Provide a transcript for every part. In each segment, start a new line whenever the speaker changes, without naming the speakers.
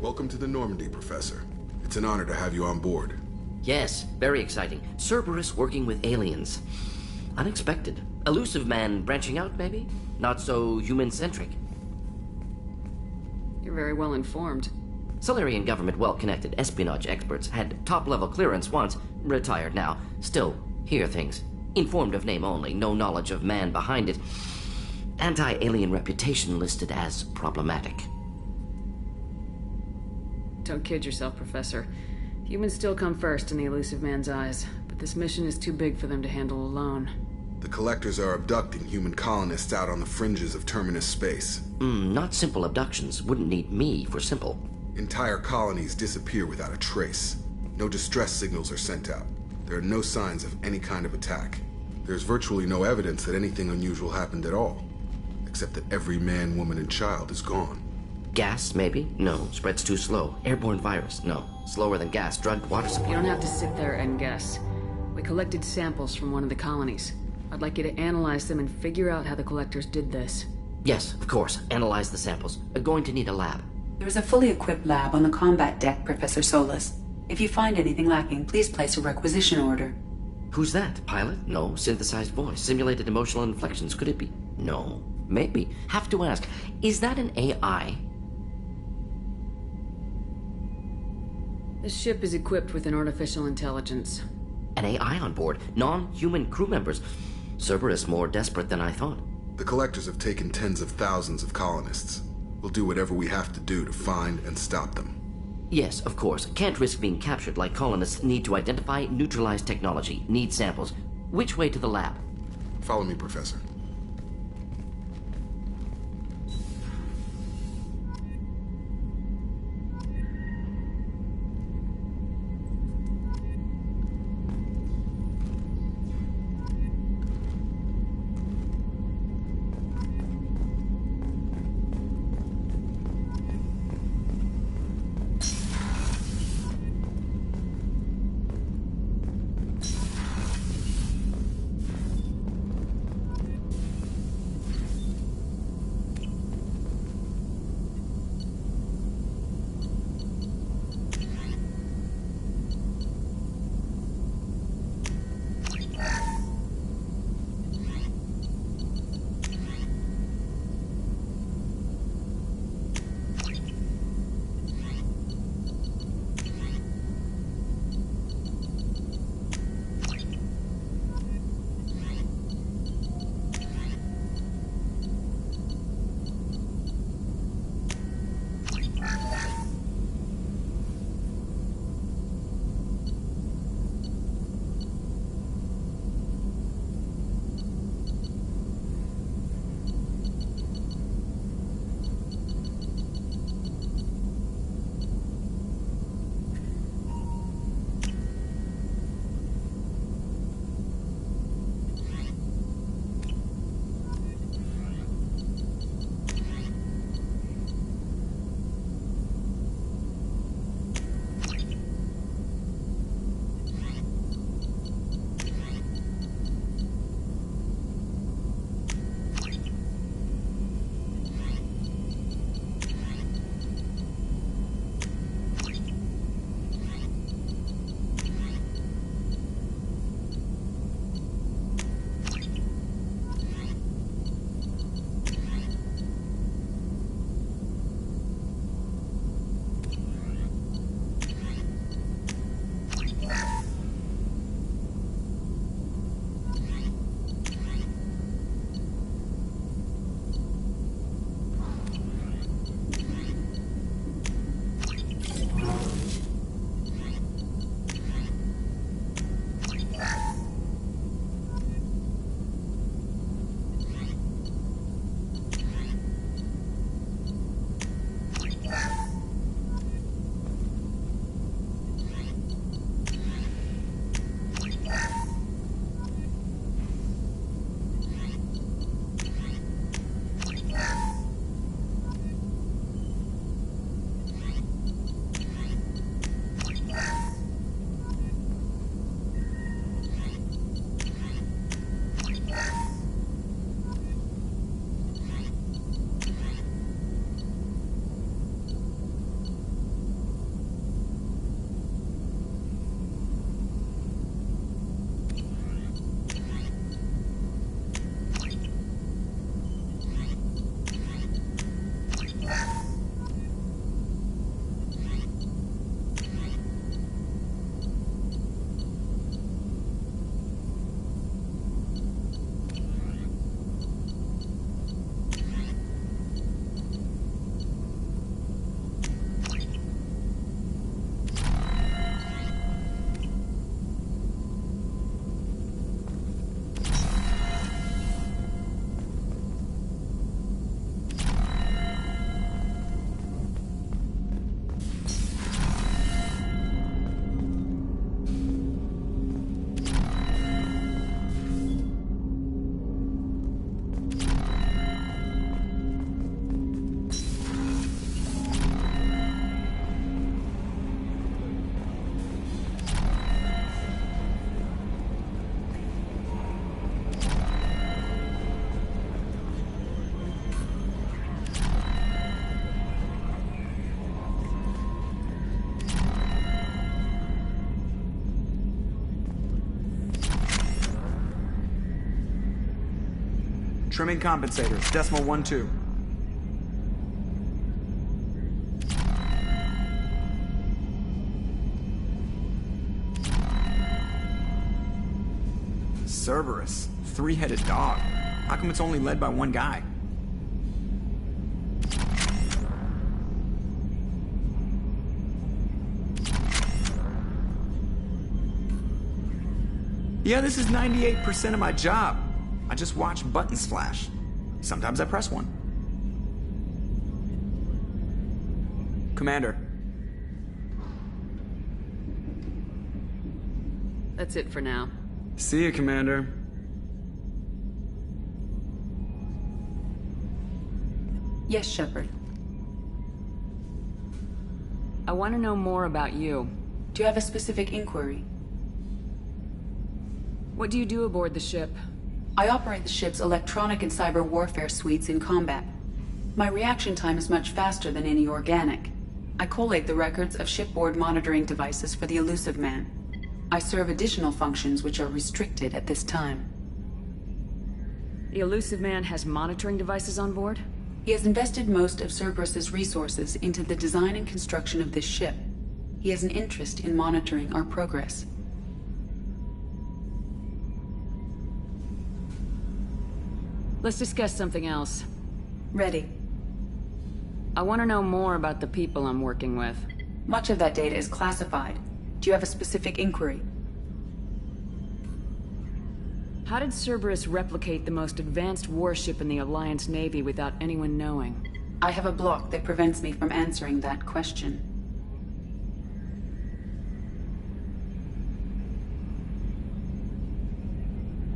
Welcome to the Normandy, Professor. It's an honor to have you on board.
Yes, very exciting. Cerberus working with aliens. Unexpected. Elusive man branching out, maybe? Not so human-centric.
You're very well informed.
Solarian government well-connected espionage experts had top-level clearance once, retired now. Still, hear things. Informed of name only, no knowledge of man behind it. Anti-alien reputation listed as problematic.
Don't kid yourself, Professor. Humans still come first in the elusive man's eyes, but this mission is too big for them to handle alone.
The Collectors are abducting human colonists out on the fringes of terminus space.
Not simple abductions. Wouldn't need me for simple.
Entire colonies disappear without a trace. No distress signals are sent out. There are no signs of any kind of attack. There's virtually no evidence that anything unusual happened at all, except that every man, woman, and child is gone.
Gas, maybe? No. Spreads too slow. Airborne virus? No. Slower than gas. Drugged water supply?
You don't have to sit there and guess. We collected samples from one of the colonies. I'd like you to analyze them and figure out how the Collectors did this.
Yes, of course. Analyze the samples. Going to need a lab.
There is a fully equipped lab on the combat deck, Professor Solis. If you find anything lacking, please place a requisition order.
Who's that? Pilot? No. Synthesized voice. Simulated emotional inflections. Could it be? No. Maybe. Have to ask. Is that an AI?
This ship is equipped with an artificial intelligence.
An AI on board. Non-human crew members. Cerberus more desperate than I thought.
The Collectors have taken tens of thousands of colonists. We'll do whatever we have to do to find and stop them.
Yes, of course. Can't risk being captured like colonists need to identify, neutralize technology, need samples. Which way to the lab?
Follow me, Professor.
Trimming compensators, .12. Cerberus, three-headed dog. How come it's only led by one guy? Yeah, this is 98% of my job. I just watch buttons flash. Sometimes I press one. Commander.
That's it for now.
See you, Commander.
Yes, Shepard.
I want to know more about you.
Do you have a specific inquiry?
What do you do aboard the ship?
I operate the ship's electronic and cyber warfare suites in combat. My reaction time is much faster than any organic. I collate the records of shipboard monitoring devices for the Elusive Man. I serve additional functions which are restricted at this time.
The Elusive Man has monitoring devices on board?
He has invested most of Cerberus's resources into the design and construction of this ship. He has an interest in monitoring our progress.
Let's discuss something else.
Ready.
I want to know more about the people I'm working with.
Much of that data is classified. Do you have a specific inquiry?
How did Cerberus replicate the most advanced warship in the Alliance Navy without anyone knowing?
I have a block that prevents me from answering that question.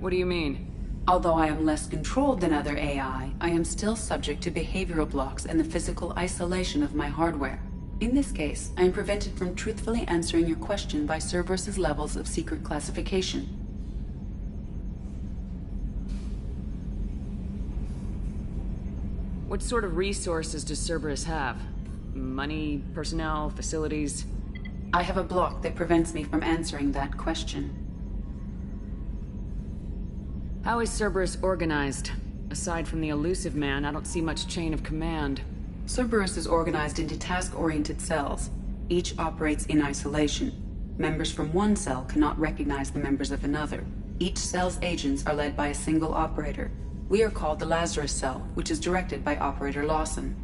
What do you mean?
Although I am less controlled than other AI, I am still subject to behavioral blocks and the physical isolation of my hardware. In this case, I am prevented from truthfully answering your question by Cerberus's levels of secret classification.
What sort of resources does Cerberus have? Money, personnel, facilities?
I have a block that prevents me from answering that question.
How is Cerberus organized? Aside from the Elusive Man, I don't see much chain of command.
Cerberus is organized into task-oriented cells. Each operates in isolation. Members from one cell cannot recognize the members of another. Each cell's agents are led by a single operator. We are called the Lazarus Cell, which is directed by Operator Lawson.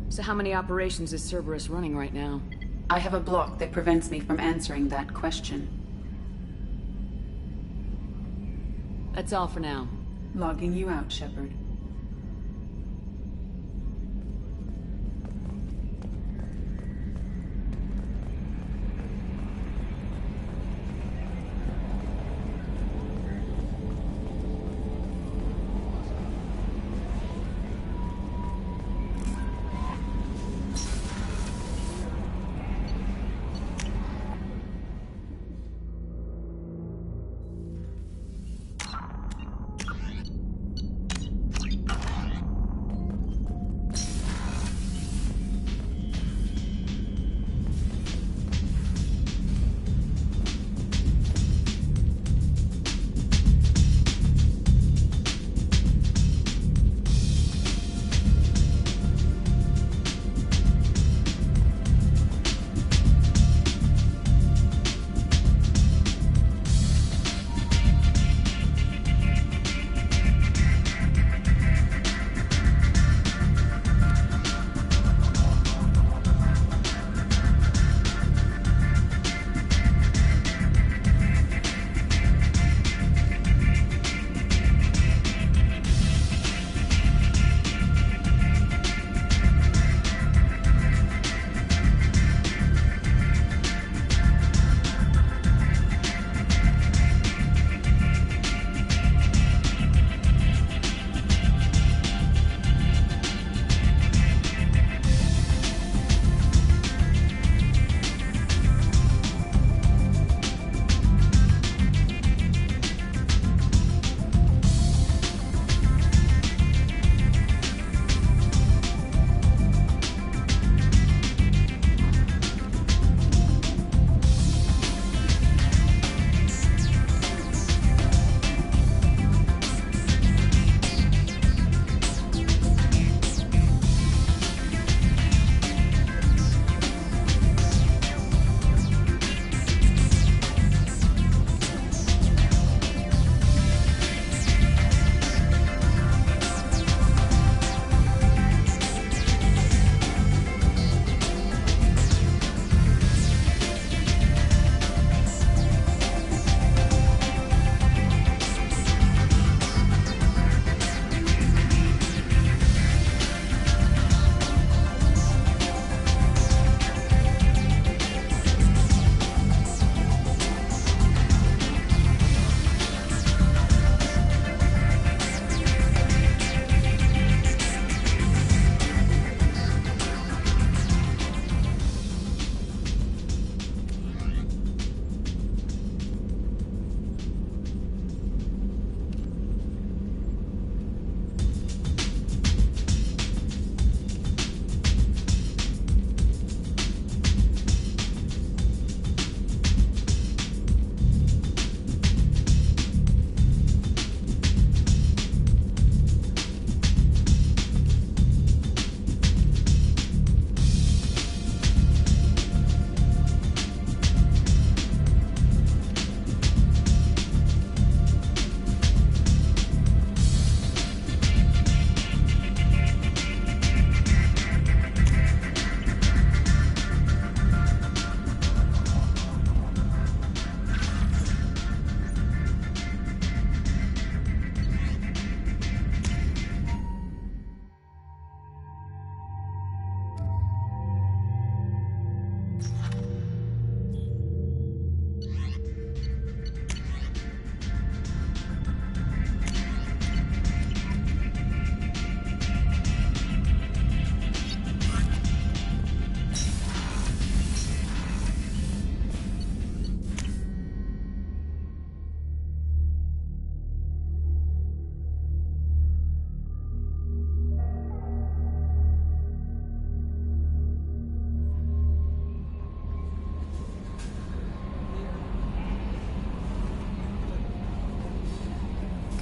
So how many operations is Cerberus running right now?
I have a block that prevents me from answering that question.
That's all for now.
Logging you out, Shepard.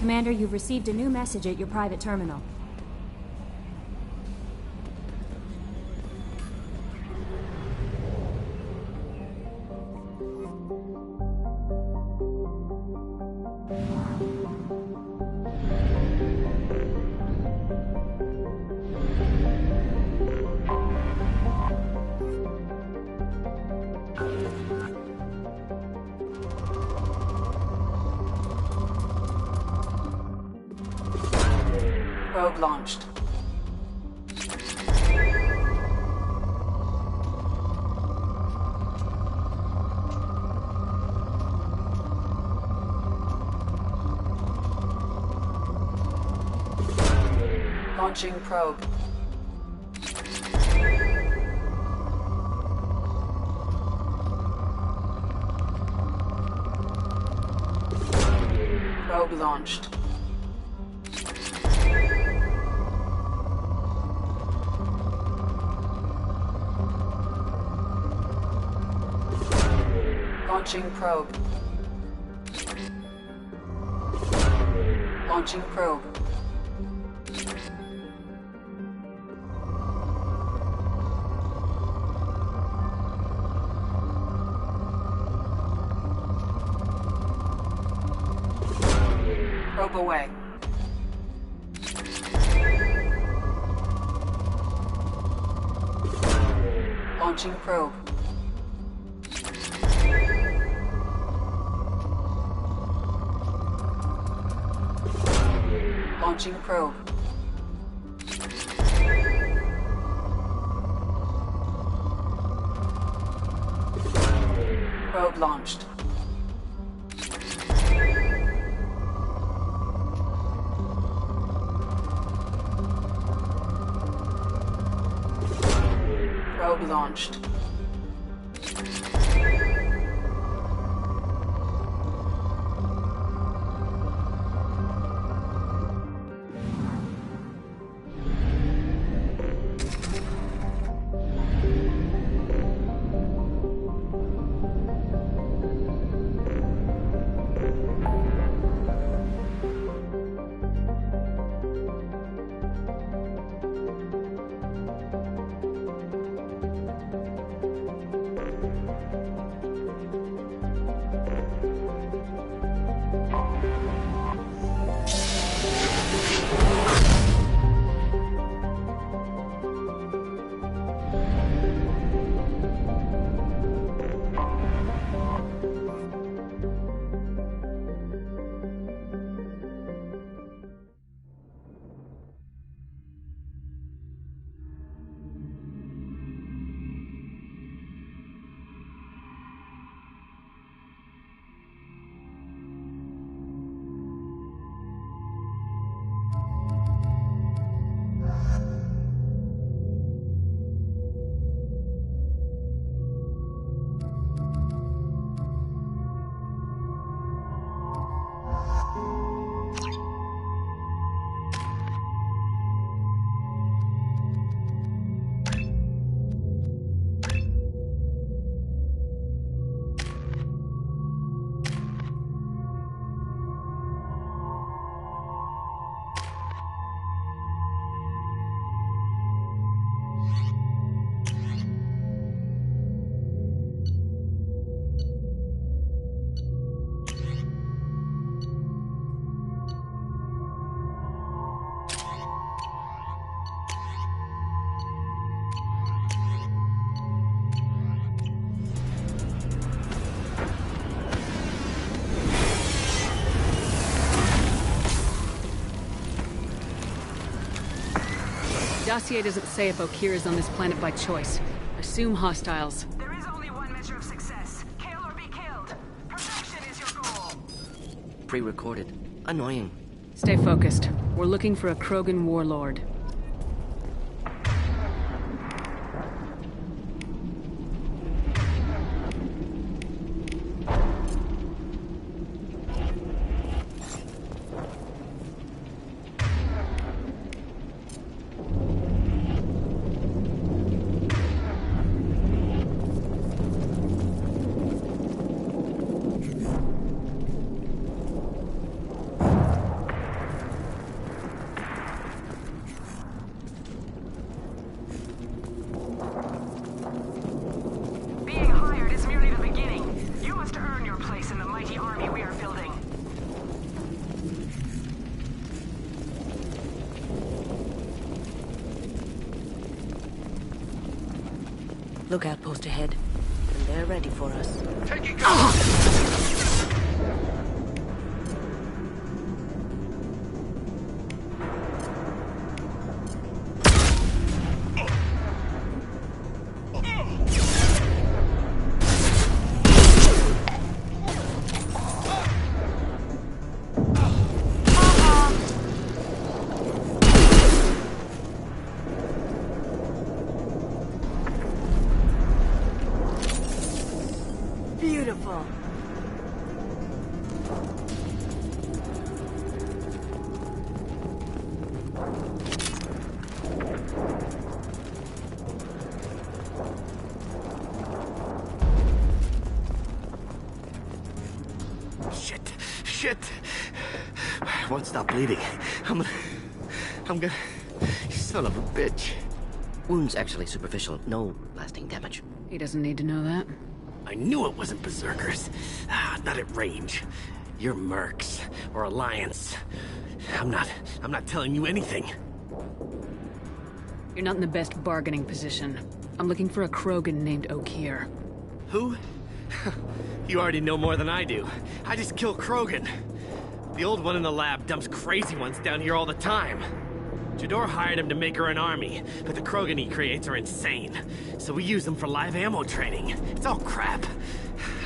Commander, you've received a new message at your private terminal.
Probe launched. Launching probe. Probe launched. Launching probe. Launching probe. Probe away. Launching probe. Launching probe. Probe launched. Probe launched.
Dossier doesn't say if Okir is on this planet by choice. Assume hostiles.
There is only one measure of success. Kill or be killed. Perfection is your goal.
Pre-recorded. Annoying.
Stay focused. We're looking for a Krogan warlord.
Lookout post ahead. And they're ready for us.
Taking cover!
Beautiful.
Shit. I won't stop bleeding. I'm gonna... You son of a bitch.
Wounds actually superficial, no lasting damage.
He doesn't need to know that.
I knew it wasn't berserkers. Not at range. You're mercs or Alliance. I'm not telling you anything.
You're not in the best bargaining position. I'm looking for a Krogan named O'Keer.
Who? You already know more than I do. I just kill Krogan. The old one in the lab dumps crazy ones down here all the time. Jador hired him to make her an army, but the Krogan he creates are insane. So we use them for live ammo training. It's all crap.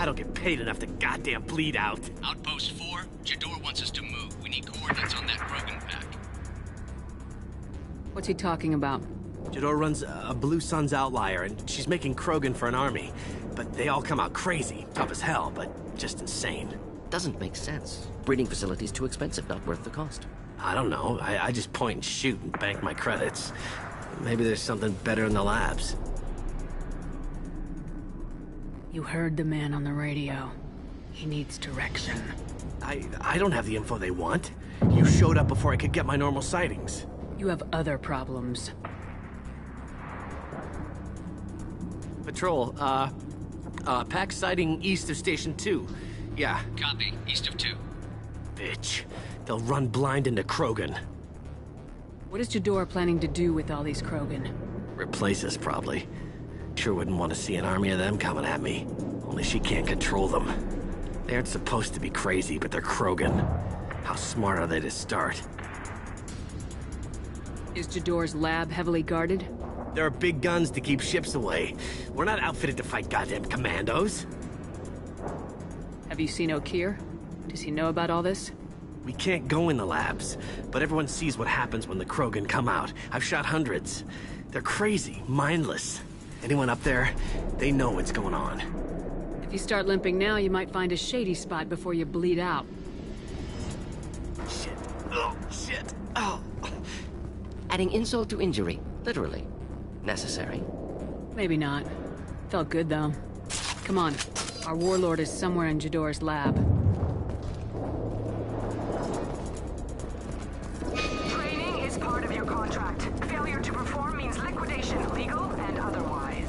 I don't get paid enough to goddamn bleed out.
Outpost 4, Jador wants us to move. We need coordinates on that Krogan pack.
What's he talking about?
Jador runs a Blue Suns outlier, and she's making Krogan for an army. But they all come out crazy, tough as hell, but just insane.
Doesn't make sense. Breeding facilities too expensive, not worth the cost.
I don't know. I just point and shoot and bank my credits. Maybe there's something better in the labs.
You heard the man on the radio. He needs direction.
I don't have the info they want. You showed up before I could get my normal sightings.
You have other problems.
Patrol, pack sighting east of Station 2. Yeah.
Copy. East of 2.
Bitch. They'll run blind into Krogan.
What is Jador planning to do with all these Krogan?
Replace us, probably. Sure wouldn't want to see an army of them coming at me. Only she can't control them. They aren't supposed to be crazy, but they're Krogan. How smart are they to start?
Is Jador's lab heavily guarded?
There are big guns to keep ships away. We're not outfitted to fight goddamn commandos.
Have you seen O'Keer? Does he know about all this?
We can't go in the labs, but everyone sees what happens when the Krogan come out. I've shot hundreds. They're crazy, mindless. Anyone up there, they know what's going on.
If you start limping now, you might find a shady spot before you bleed out.
Shit. Oh, shit. Oh.
Adding insult to injury, literally. Necessary.
Maybe not. Felt good, though. Come on. Our warlord is somewhere in Jador's lab.
Training is part of your contract. Failure to perform means liquidation, legal and otherwise.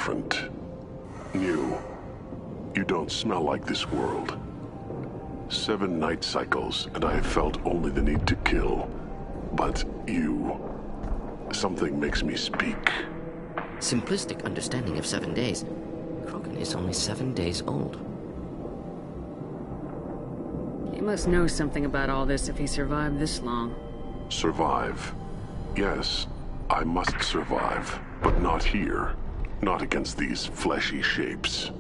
different. New. You don't smell like this world. 7 night cycles, and I have felt only the need to kill. But you... something makes me speak.
Simplistic understanding of 7 days. Krogan is only 7 days old.
He must know something about all this if he survived this long.
Survive. Yes, I must survive, but not here. Not against these fleshy shapes.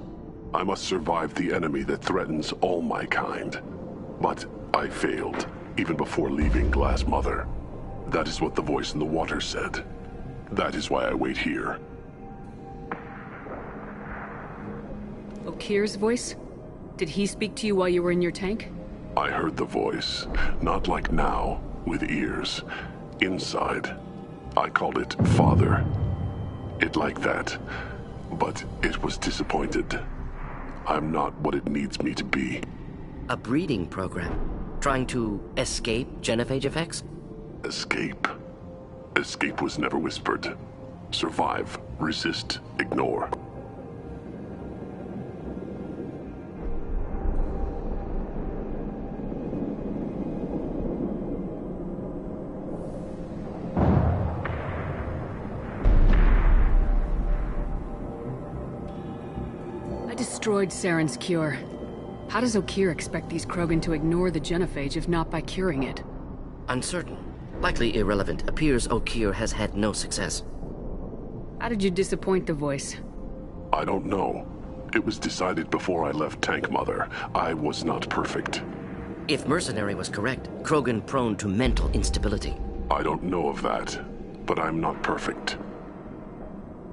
I must survive the enemy that threatens all my kind. But I failed, even before leaving Glass Mother. That is what the voice in the water said. That is why I wait here.
Okir's voice? Did he speak to you while you were in your tank?
I heard the voice, not like now, with ears. Inside. I called it Father. It like that, but it was disappointed. I'm not what it needs me to be.
A breeding program? Trying to escape genophage effects?
Escape? Escape was never whispered. Survive, resist, ignore.
Destroyed Saren's cure. How does Okir expect these Krogan to ignore the genophage if not by curing it?
Uncertain. Likely irrelevant. Appears Okir has had no success.
How did you disappoint the voice?
I don't know. It was decided before I left Tank Mother. I was not perfect.
If Mercenary was correct, Krogan prone to mental instability.
I don't know of that, but I'm not perfect.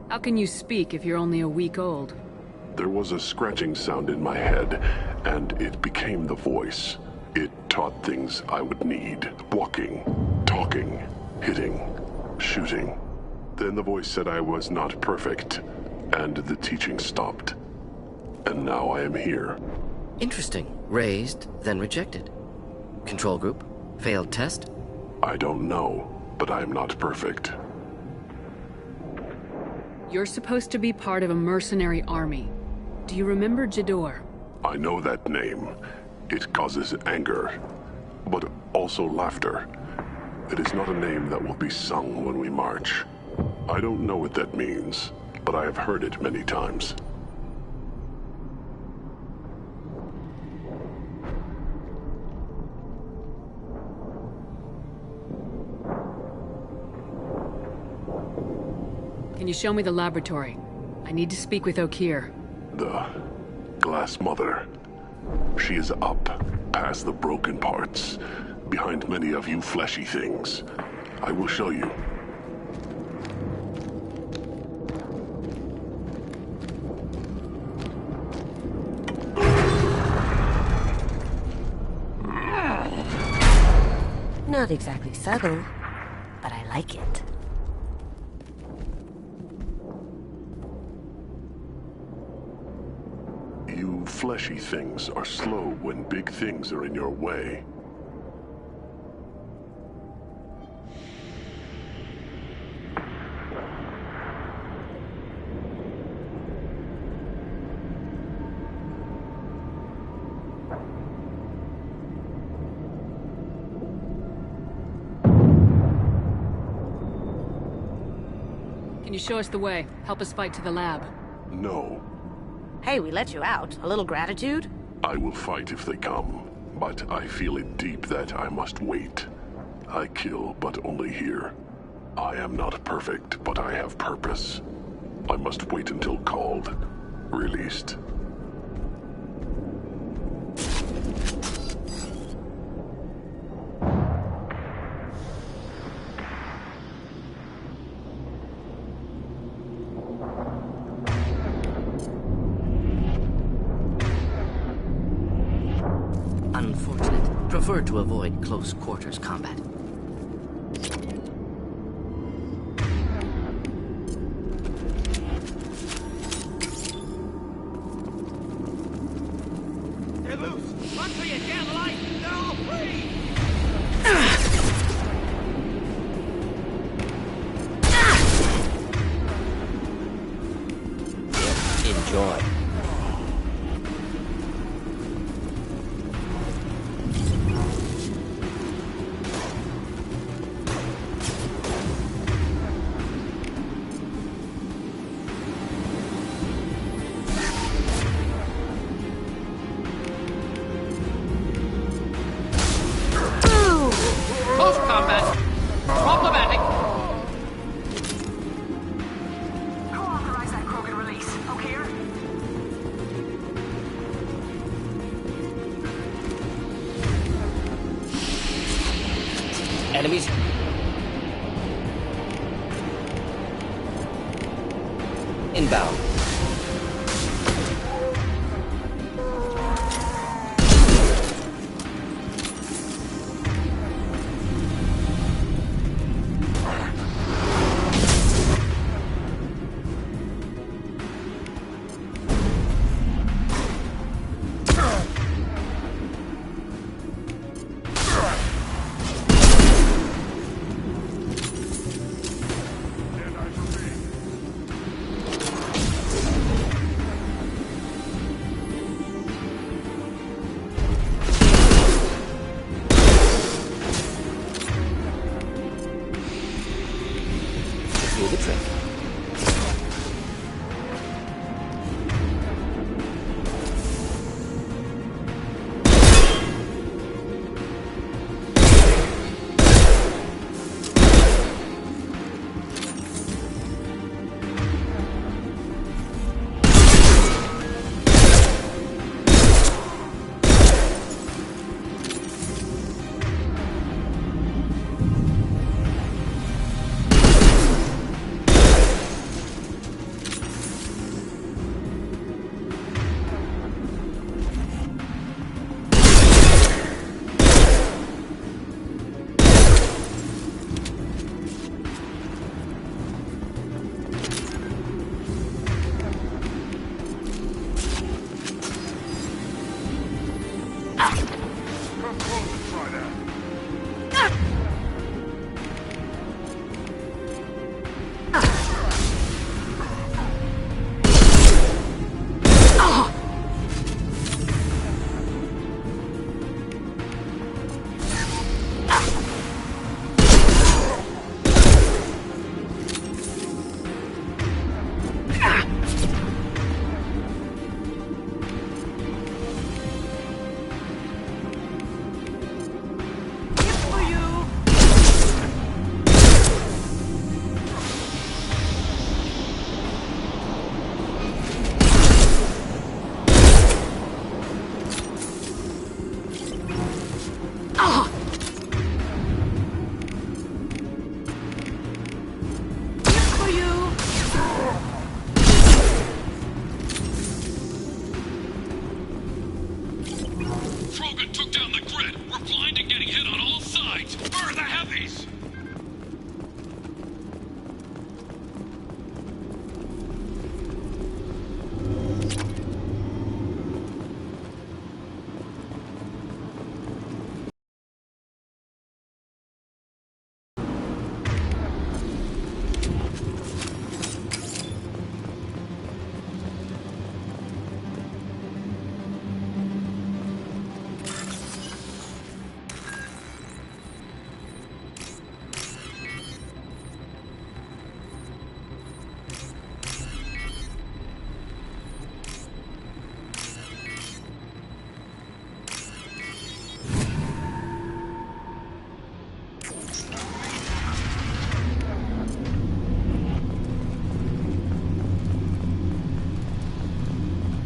How can you speak if you're only a week old?
There was a scratching sound in my head, and it became the voice. It taught things I would need. Walking, talking, hitting, shooting. Then the voice said I was not perfect, and the teaching stopped. And now I am here.
Interesting. Raised, then rejected. Control group? Failed test?
I don't know, but I am not perfect.
You're supposed to be part of a mercenary army. Do you remember Jador?
I know that name. It causes anger, but also laughter. It is not a name that will be sung when we march. I don't know what that means, but I have heard it many times.
Can you show me the laboratory? I need to speak with Okir.
The Glass Mother. She is up, past the broken parts, behind many of you fleshy things. I will show you.
Not exactly subtle, but I like it.
You fleshy things are slow when big things are in your way.
Can you show us the way? Help us fight to the lab.
No.
Hey, we let you out. A little gratitude?
I will fight if they come, but I feel it deep that I must wait. I kill, but only here. I am not perfect, but I have purpose. I must wait until called, released.
Unfortunate. Prefer to avoid close quarters combat.
They're loose! Run for your damn life! They're all free!
Enjoy.
Close combat. Problematic.
Co-authorize that Krogan release. Okay?
Enemies. Inbound. Do the trick.
Krogan took down the grid. We're blind and getting hit on all sides. Where are the heavies?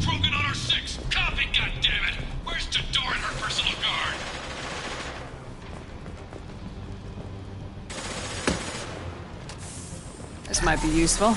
Krogan on our 6. Copy, goddammit! Where's Jador and her personal guard?
This might be useful.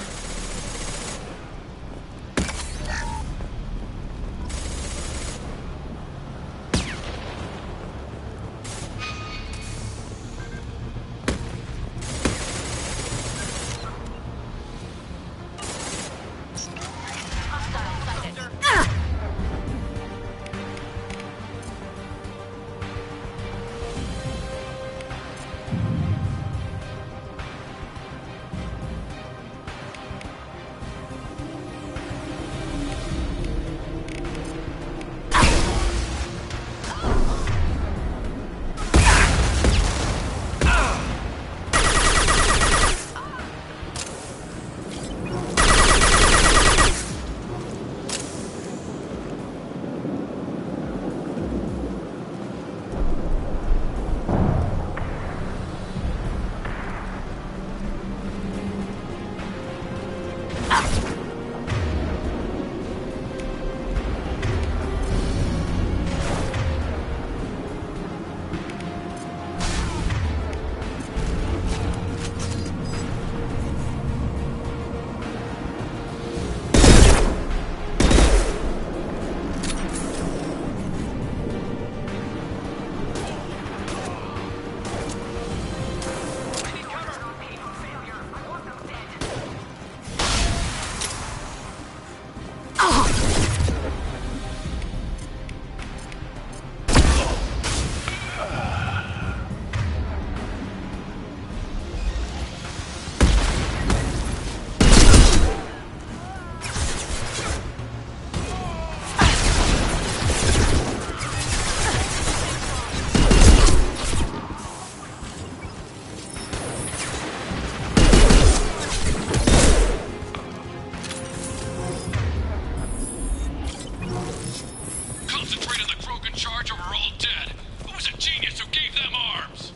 Concentrate on the Krogan charge or we're all dead. Who's a genius who gave them arms?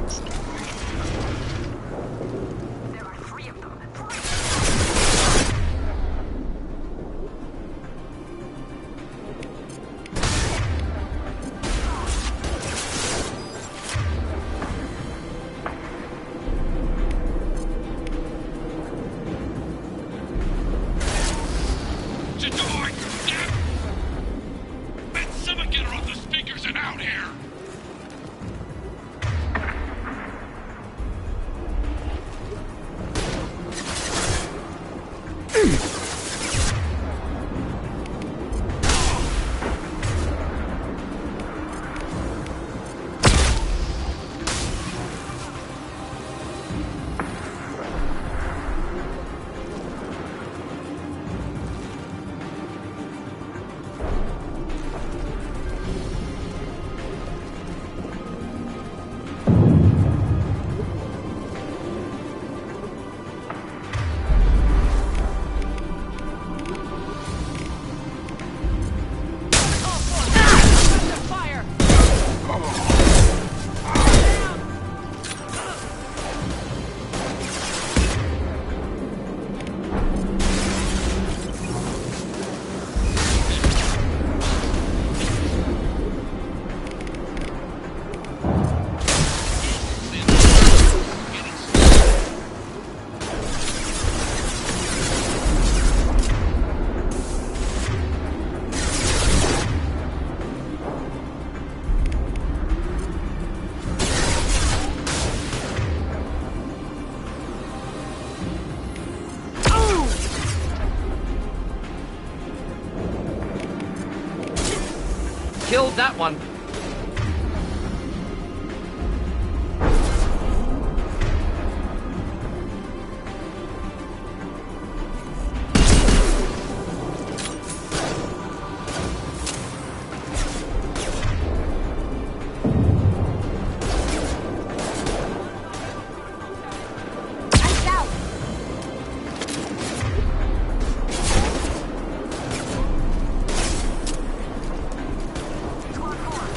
There are 3 of them.
Jador! Damn! Man, someone get her off the speakers and out here!
Killed that one.
Squad 4,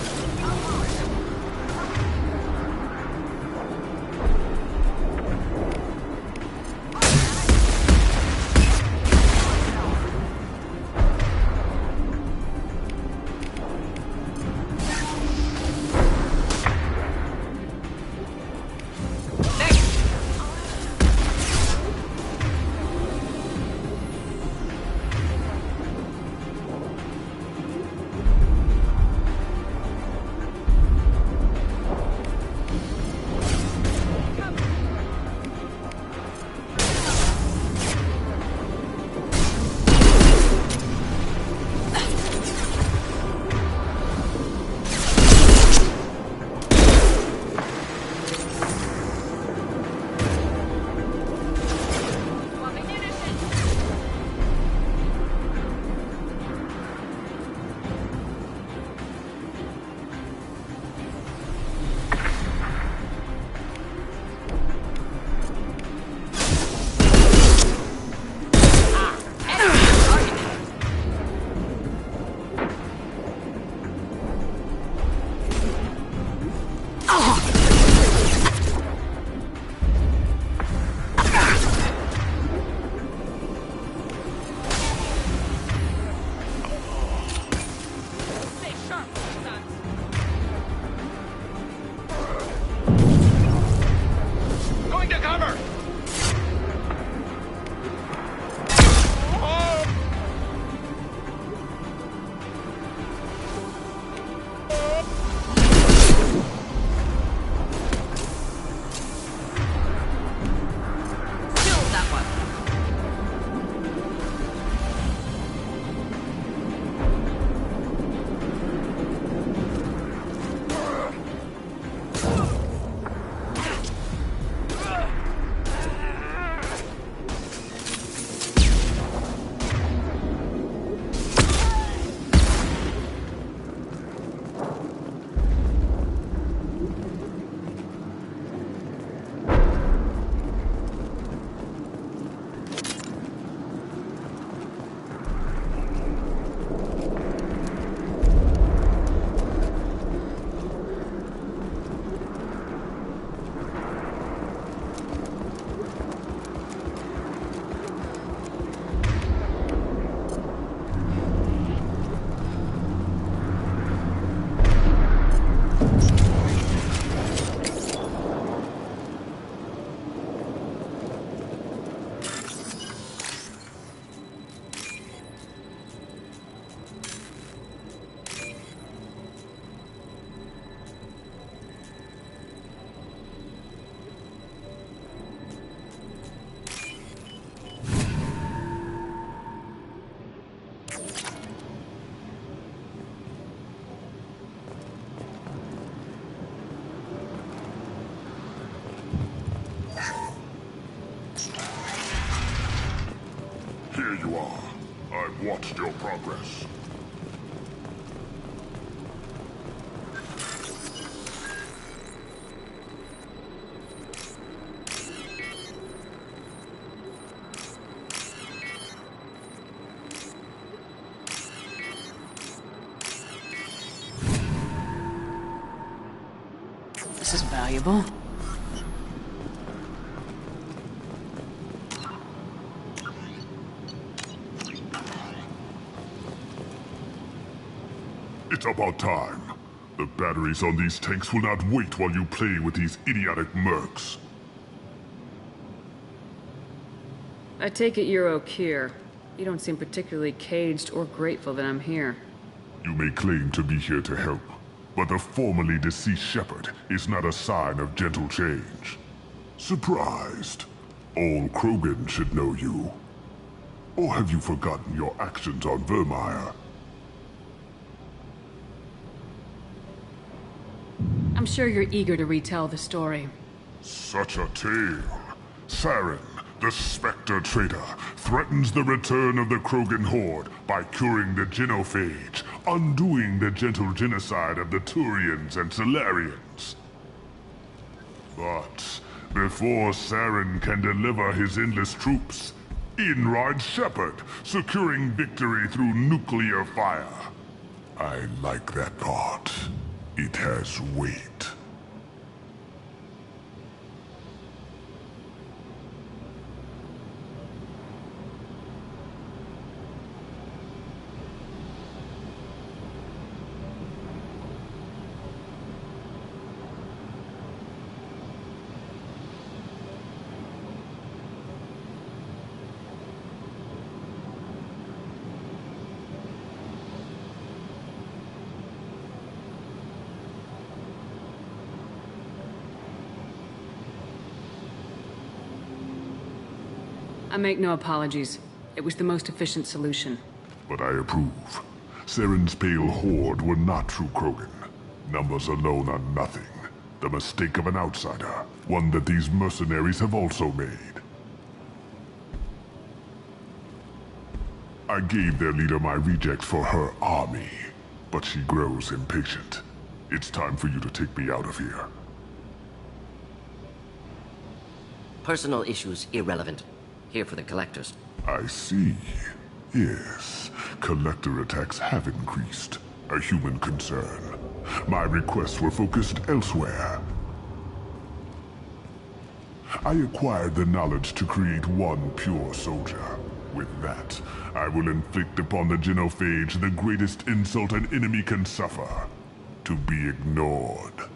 Here you are. I've watched your progress.
This is valuable.
It's about time. The batteries on these tanks will not wait while you play with these idiotic mercs.
I take it you're Okir. You don't seem particularly caged or grateful that I'm here.
You may claim to be here to help, but the formerly deceased shepherd is not a sign of gentle change. Surprised? All Krogan should know you. Or have you forgotten your actions on Vermeer?
I'm sure you're eager to retell the story.
Such a tale. Saren, the Spectre traitor, threatens the return of the Krogan horde by curing the genophage, undoing the gentle genocide of the Turians and Solarians. But before Saren can deliver his endless troops, in rides Shepard, securing victory through nuclear fire. I like that part. It has weight.
I make no apologies. It was the most efficient solution.
But I approve. Saren's pale horde were not true Krogan. Numbers alone are nothing. The mistake of an outsider. One that these mercenaries have also made. I gave their leader my rejects for her army. But she grows impatient. It's time for you to take me out of here.
Personal issues irrelevant. Here for the collectors.
I see. Yes, collector attacks have increased. A human concern. My requests were focused elsewhere. I acquired the knowledge to create one pure soldier. With that, I will inflict upon the genophage the greatest insult an enemy can suffer. To be ignored.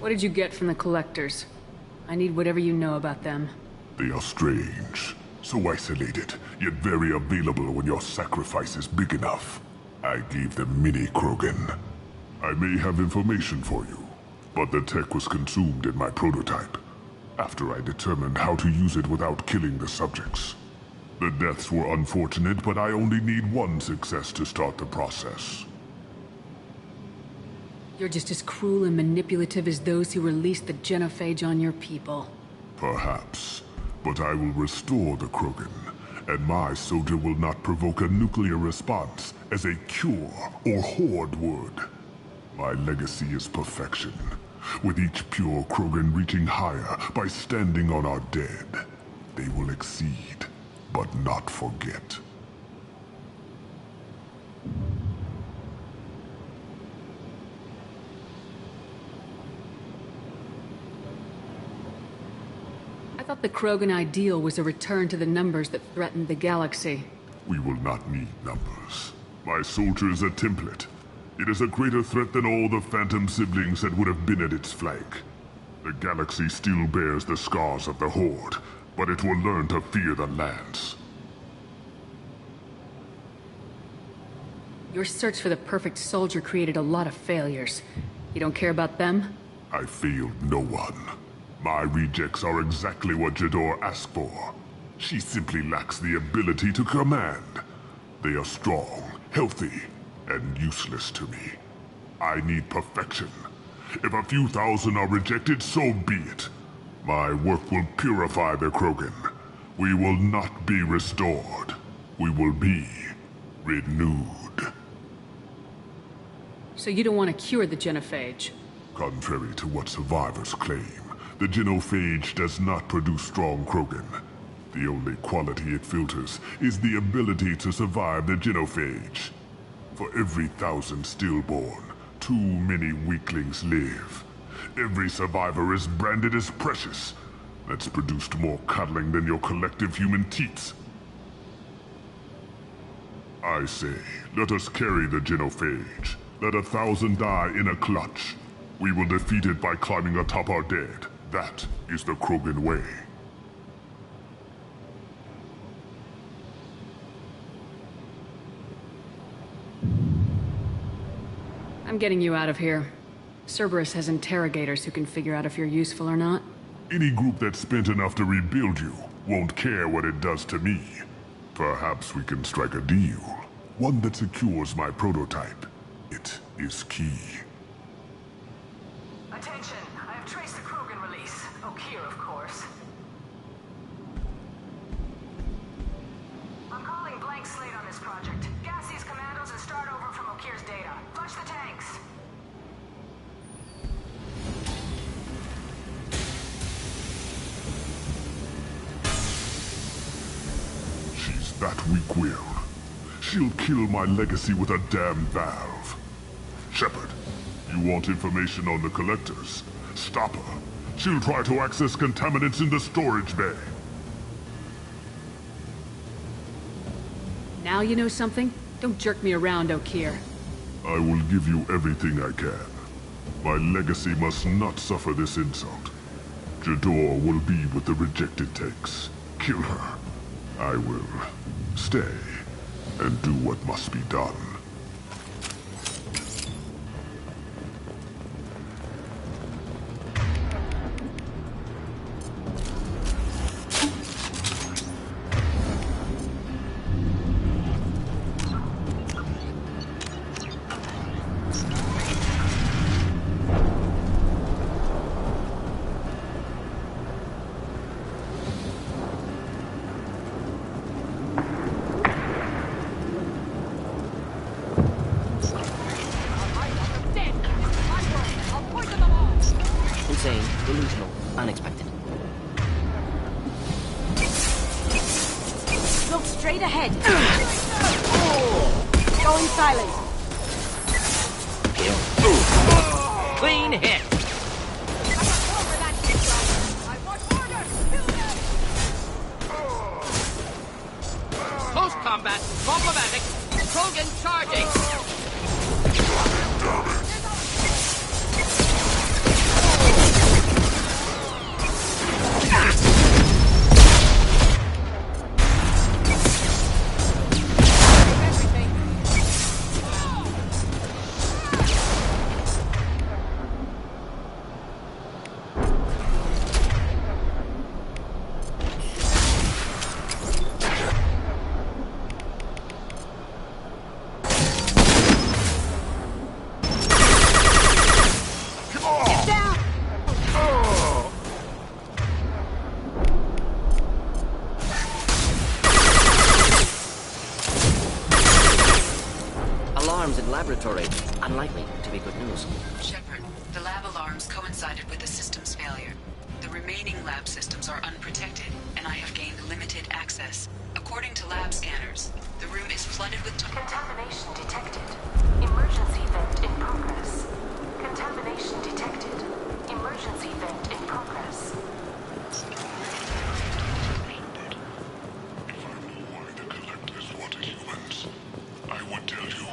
What did you get from the collectors? I need whatever you know about them.
They are strange. So isolated, yet very available when your sacrifice is big enough. I gave them mini Krogan. I may have information for you, but the tech was consumed in my prototype, after I determined how to use it without killing the subjects. The deaths were unfortunate, but I only need one success to start the process.
You're just as cruel and manipulative as those who released the genophage on your people.
Perhaps, but I will restore the Krogan, And my soldier will not provoke a nuclear response as a cure or horde would. My legacy is perfection, with each pure Krogan reaching higher by standing on our dead. They will exceed, but not forget.
I thought the Krogan ideal was a return to the numbers that threatened the galaxy.
We will not need numbers. My soldier is a template. It is a greater threat than all the Phantom siblings that would have been at its flank. The galaxy still bears the scars of the Horde, but it will learn to fear the Lance.
Your search for the perfect soldier created a lot of failures. You don't care about them?
I failed no one. My rejects are exactly what Jador asked for. She simply lacks the ability to command. They are strong, healthy, and useless to me. I need perfection. If a few thousand are rejected, so be it. My work will purify the Krogan. We will not be restored. We will be renewed.
So you don't want to cure the genophage?
Contrary to what survivors claim, the genophage does not produce strong Krogan. The only quality it filters is the ability to survive the genophage. For every 1,000 stillborn, too many weaklings live. Every survivor is branded as precious. That's produced more cuddling than your collective human teats. I say, let us carry the genophage. Let 1,000 die in a clutch. We will defeat it by climbing atop our dead. That is the Krogan way.
I'm getting you out of here. Cerberus has interrogators who can figure out if you're useful or not.
Any group that's spent enough to rebuild you won't care what it does to me. Perhaps we can strike a deal. One that secures my prototype. It is key.
Attention, I have traced the Krogan release. Okeer, of course. I'm calling blank slate on this project. Gas these commandos and start over from Okeer's data. Flush the tanks.
She's that weak-willed. She'll kill my legacy with a damn valve. Shepard, you want information on the Collectors? Stop her. She'll try to access contaminants in the storage bay.
Now you know something? Don't jerk me around, Okeer.
I will give you everything I can. My legacy must not suffer this insult. Jador will be with the rejected tanks. Kill her. I will stay and do what must be done.
Insane, delusional, unexpected.
Look straight ahead. Going silent.
Kill. Clean hit.
Close combat, problematic. Krogan charging.
laboratory. Unlikely to be good news.
Shepard, the lab alarms coincided with the system's failure. The remaining lab systems are unprotected, and I have gained limited access. According to lab scanners, the room is flooded with
Contamination detected. Emergency vent in progress. Contamination detected. Emergency vent in progress.
If I knew why the Collectors wanted humans, I would tell you.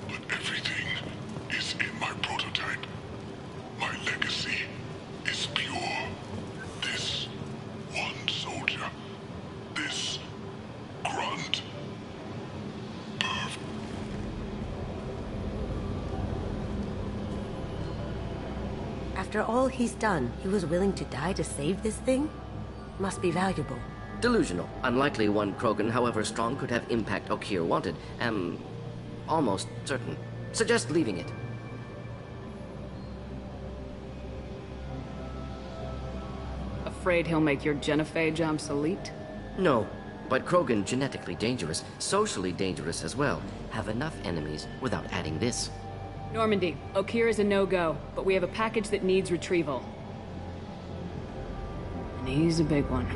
But everything is in my prototype. My legacy is pure. This one soldier. This grunt.
After all he's done, he was willing to die to save this thing? Must be valuable.
Delusional. Unlikely one Krogan, however strong, could have impact Okeer wanted. Am almost certain. Suggest leaving it.
Afraid he'll make your genophage obsolete?
No, but Krogan genetically dangerous, socially dangerous as well. Have enough enemies without adding this.
Normandy, Okeer is a no-go, but we have a package that needs retrieval. And he's a big one.